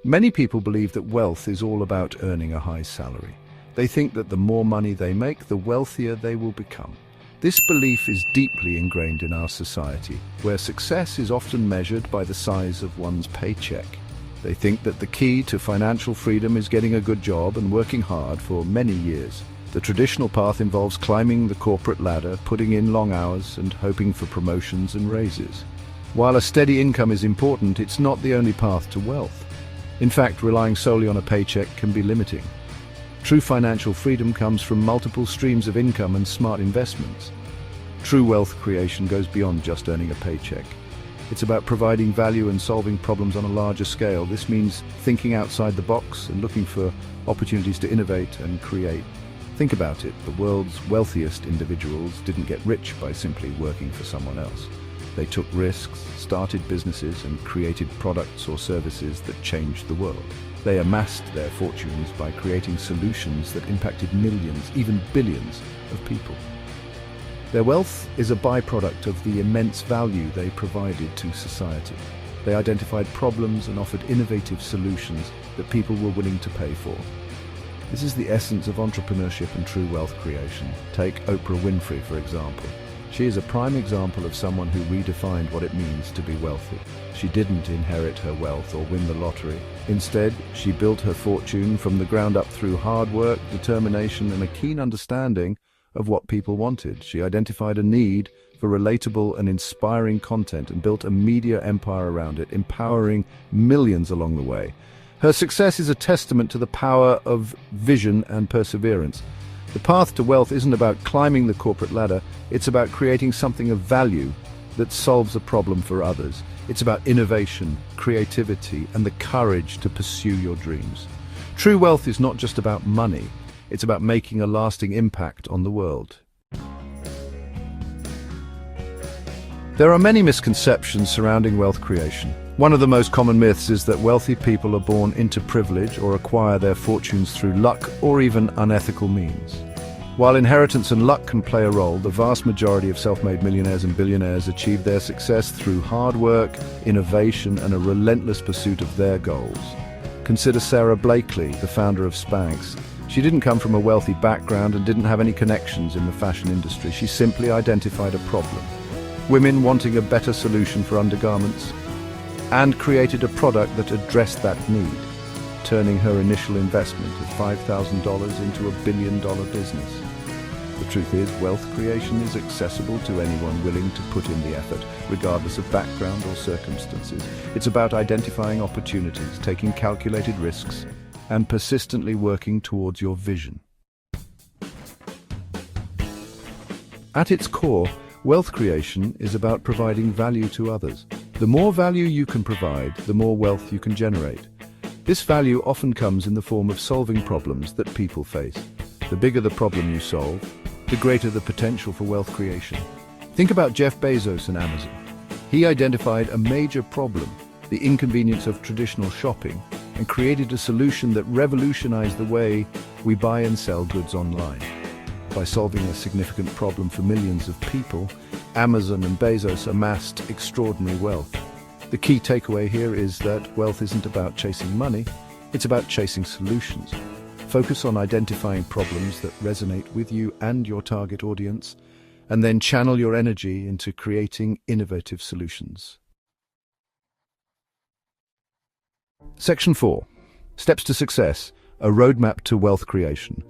Many people believe that wealth is all about earning a high salary. They think that the more money they make, the wealthier they will become. This belief is deeply ingrained in our society, where success is often measured by the size of one's paycheck. They think that the key to financial freedom is getting a good job and working hard for many years. The traditional path involves climbing the corporate ladder, putting in long hours, and hoping for promotions and raises. While a steady income is important, it's not the only path to wealth. In fact, relying solely on a paycheck can be limiting. True financial freedom comes from multiple streams of income and smart investments. True wealth creation goes beyond just earning a paycheck. It's about providing value and solving problems on a larger scale. This means thinking outside the box and looking for opportunities to innovate and create. Think about it, the world's wealthiest individuals didn't get rich by simply working for someone else. They took risks, started businesses, and created products or services that changed the world. They amassed their fortunes by creating solutions that impacted millions, even billions, of people. Their wealth is a byproduct of the immense value they provided to society. They identified problems and offered innovative solutions that people were willing to pay for. This is the essence of entrepreneurship and true wealth creation. Take Oprah Winfrey, for example. She is a prime example of someone who redefined what it means to be wealthy. She didn't inherit her wealth or win the lottery. Instead, she built her fortune from the ground up through hard work, determination, and a keen understanding of what people wanted. She identified a need for relatable and inspiring content and built a media empire around it, empowering millions along the way. Her success is a testament to the power of vision and perseverance. The path to wealth isn't about climbing the corporate ladder, it's about creating something of value that solves a problem for others. It's about innovation, creativity, and the courage to pursue your dreams. True wealth is not just about money, it's about making a lasting impact on the world. There are many misconceptions surrounding wealth creation. One of the most common myths is that wealthy people are born into privilege or acquire their fortunes through luck or even unethical means. While inheritance and luck can play a role, the vast majority of self-made millionaires and billionaires achieve their success through hard work, innovation, and a relentless pursuit of their goals. Consider Sarah Blakely, the founder of Spanx. She didn't come from a wealthy background and didn't have any connections in the fashion industry. She simply identified a problem: women wanting a better solution for undergarments, and created a product that addressed that need, turning her initial investment of $5,000 into a billion-dollar business. The truth is, wealth creation is accessible to anyone willing to put in the effort, regardless of background or circumstances. It's about identifying opportunities, taking calculated risks, and persistently working towards your vision. At its core, wealth creation is about providing value to others. The more value you can provide, the more wealth you can generate. This value often comes in the form of solving problems that people face. The bigger the problem you solve, the greater the potential for wealth creation. Think about Jeff Bezos and Amazon. He identified a major problem, the inconvenience of traditional shopping, and created a solution that revolutionized the way we buy and sell goods online. By solving a significant problem for millions of people, Amazon and Bezos amassed extraordinary wealth. The key takeaway here is that wealth isn't about chasing money, it's about chasing solutions. Focus on identifying problems that resonate with you and your target audience, and then channel your energy into creating innovative solutions. Section 4. Steps to Success, a roadmap to wealth creation.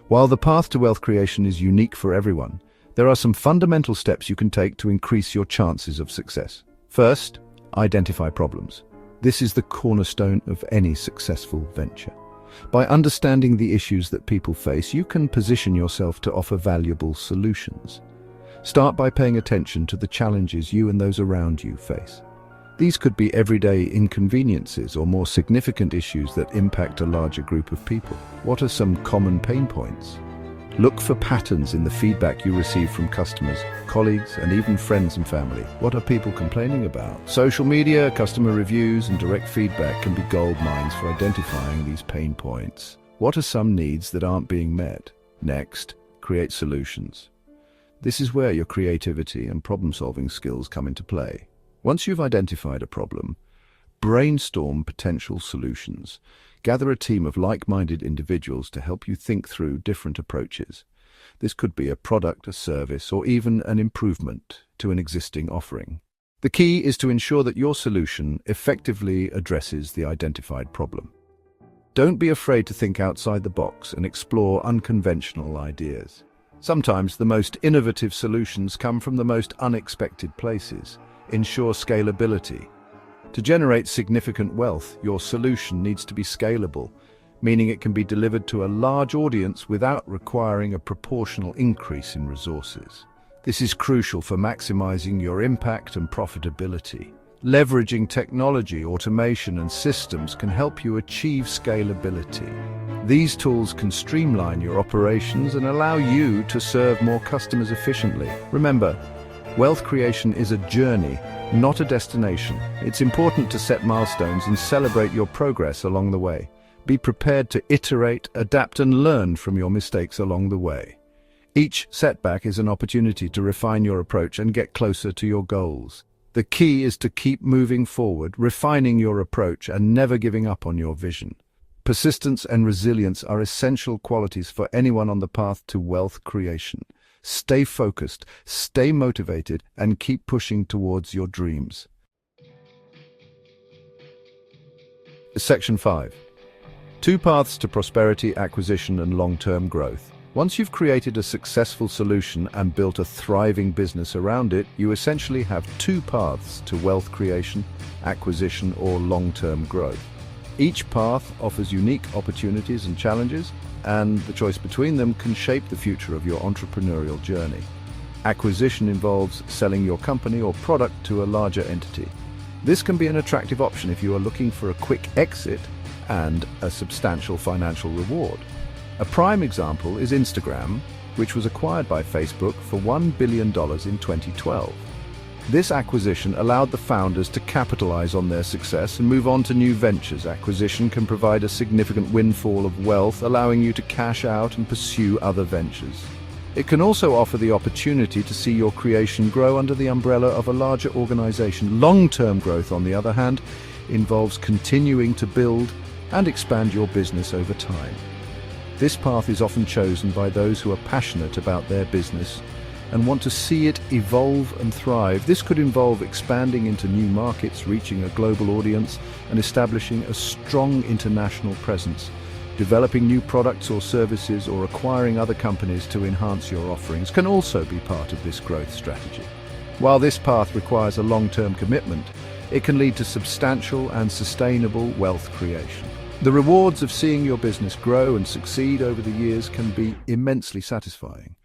While the path to wealth creation is unique for everyone, there are some fundamental steps you can take to increase your chances of success. First, identify problems. This is the cornerstone of any successful venture. By understanding the issues that people face, you can position yourself to offer valuable solutions. Start by paying attention to the challenges you and those around you face. These could be everyday inconveniences or more significant issues that impact a larger group of people. What are some common pain points? Look for patterns in the feedback you receive from customers, colleagues, and even friends and family. What are people complaining about? Social media, customer reviews, and direct feedback can be gold mines for identifying these pain points. What are some needs that aren't being met? Next, create solutions. This is where your creativity and problem-solving skills come into play. Once you've identified a problem, brainstorm potential solutions. Gather a team of like-minded individuals to help you think through different approaches. This could be a product, a service, or even an improvement to an existing offering. The key is to ensure that your solution effectively addresses the identified problem. Don't be afraid to think outside the box and explore unconventional ideas. Sometimes the most innovative solutions come from the most unexpected places. Ensure scalability. To generate significant wealth, your solution needs to be scalable, meaning it can be delivered to a large audience without requiring a proportional increase in resources. This is crucial for maximizing your impact and profitability. Leveraging technology, automation, and systems can help you achieve scalability. These tools can streamline your operations and allow you to serve more customers efficiently. Remember, wealth creation is a journey, not a destination. It's important to set milestones and celebrate your progress along the way. Be prepared to iterate, adapt, and learn from your mistakes along the way. Each setback is an opportunity to refine your approach and get closer to your goals. The key is to keep moving forward, refining your approach, and never giving up on your vision. Persistence and resilience are essential qualities for anyone on the path to wealth creation. Stay focused, stay motivated, and keep pushing towards your dreams. Section 5. 2 paths to prosperity, acquisition, and long-term growth. Once you've created a successful solution and built a thriving business around it, you essentially have 2 paths to wealth creation, acquisition, or long-term growth. Each path offers unique opportunities and challenges, and the choice between them can shape the future of your entrepreneurial journey. Acquisition involves selling your company or product to a larger entity. This can be an attractive option if you are looking for a quick exit and a substantial financial reward. A prime example is Instagram, which was acquired by Facebook for $1 billion in 2012. This acquisition allowed the founders to capitalize on their success and move on to new ventures. Acquisition can provide a significant windfall of wealth, allowing you to cash out and pursue other ventures. It can also offer the opportunity to see your creation grow under the umbrella of a larger organization. Long-term growth, on the other hand, involves continuing to build and expand your business over time. This path is often chosen by those who are passionate about their business and want to see it evolve and thrive. This could involve expanding into new markets, reaching a global audience, and establishing a strong international presence. Developing new products or services or acquiring other companies to enhance your offerings can also be part of this growth strategy. While this path requires a long-term commitment, it can lead to substantial and sustainable wealth creation. The rewards of seeing your business grow and succeed over the years can be immensely satisfying.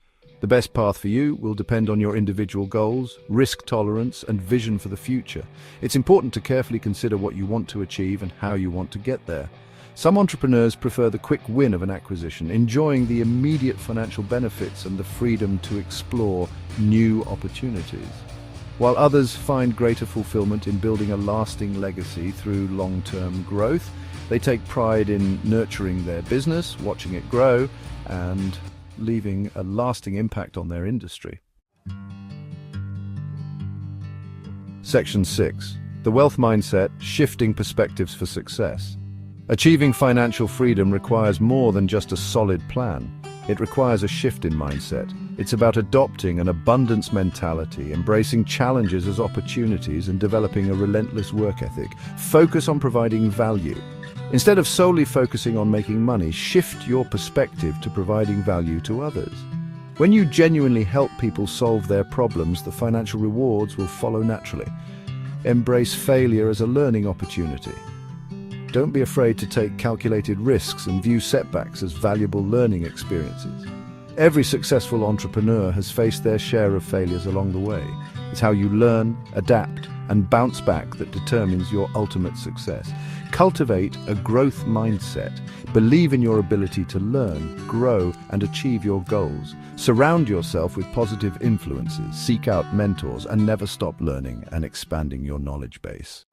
The best path for you will depend on your individual goals, risk tolerance, and vision for the future. It's important to carefully consider what you want to achieve and how you want to get there. Some entrepreneurs prefer the quick win of an acquisition, enjoying the immediate financial benefits and the freedom to explore new opportunities, while others find greater fulfillment in building a lasting legacy through long-term growth. They take pride in nurturing their business, watching it grow, and leaving a lasting impact on their industry. Section 6. The Wealth Mindset, Shifting Perspectives for Success. Achieving financial freedom requires more than just a solid plan. It requires a shift in mindset. It's about adopting an abundance mentality, embracing challenges as opportunities, and developing a relentless work ethic. Focus on providing value. Instead of solely focusing on making money, shift your perspective to providing value to others. When you genuinely help people solve their problems, the financial rewards will follow naturally. Embrace failure as a learning opportunity. Don't be afraid to take calculated risks and view setbacks as valuable learning experiences. Every successful entrepreneur has faced their share of failures along the way. It's how you learn, adapt, and bounce back that determines your ultimate success. Cultivate a growth mindset. Believe in your ability to learn, grow, and achieve your goals. Surround yourself with positive influences. Seek out mentors and never stop learning and expanding your knowledge base.